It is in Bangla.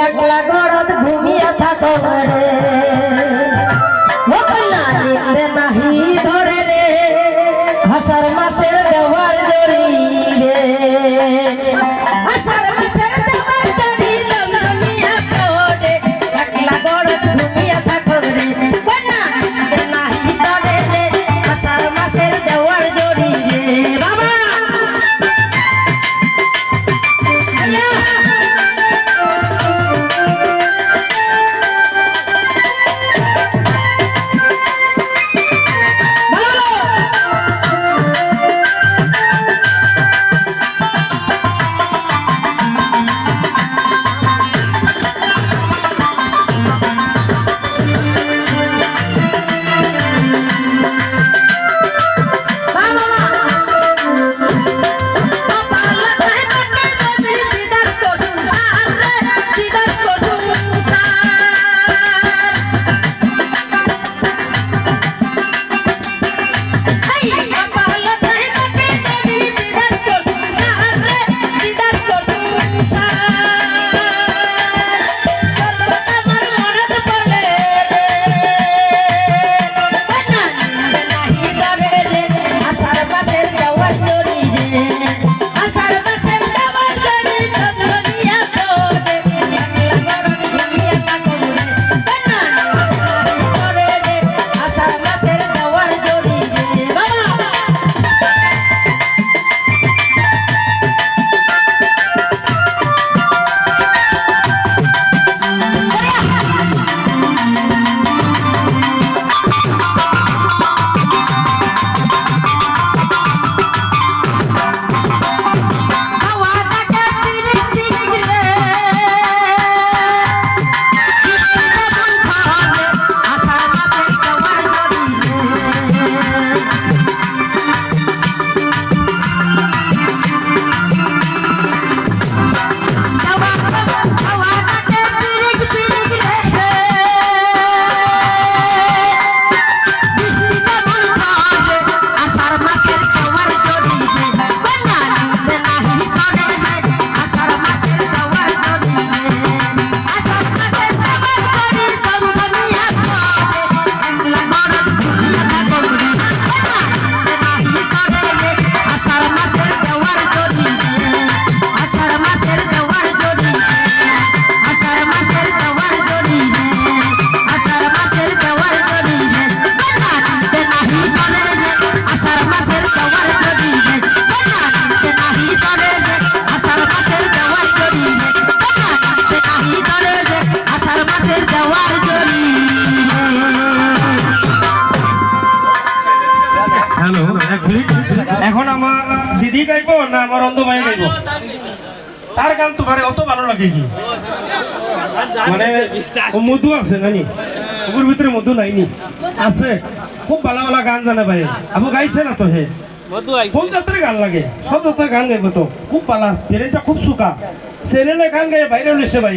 একলা গড়ত ঘুমিয়া থাকো রে ও কন্যা নিতে নাহি ধরে রে আষাঢ় মাসের দেওয়ার জড়ি রে আষাঢ় মাসের দেওয়ার জড়ি জমিয়া পড়ে একলা গড়ত ঘুমিয়া থাকো রে কন্যা নিতে নাহি ধরে রে আষাঢ় মাসের দেওয়ার জড়ি রে বাবা এখন আমার দিদি গাইব না আমার অন্ধ ভাই গাইব? তার গান তোমার অত ভালো লাগে কি? মানে মধু আছে নানি? ওর ভিতরে মধু নাইনি? আছে। খুব ভালো ভালো গান জানে ভাই। আবু গাইছে না তো হে? কোন যাত্রার গান লাগে? সব যাত্রার গান গাইব তো খুব ভালো। পেরেন্টটা খুব সুখা। চ্যানেলে গান গাইয়ে বাইরে উঠেছে ভাই।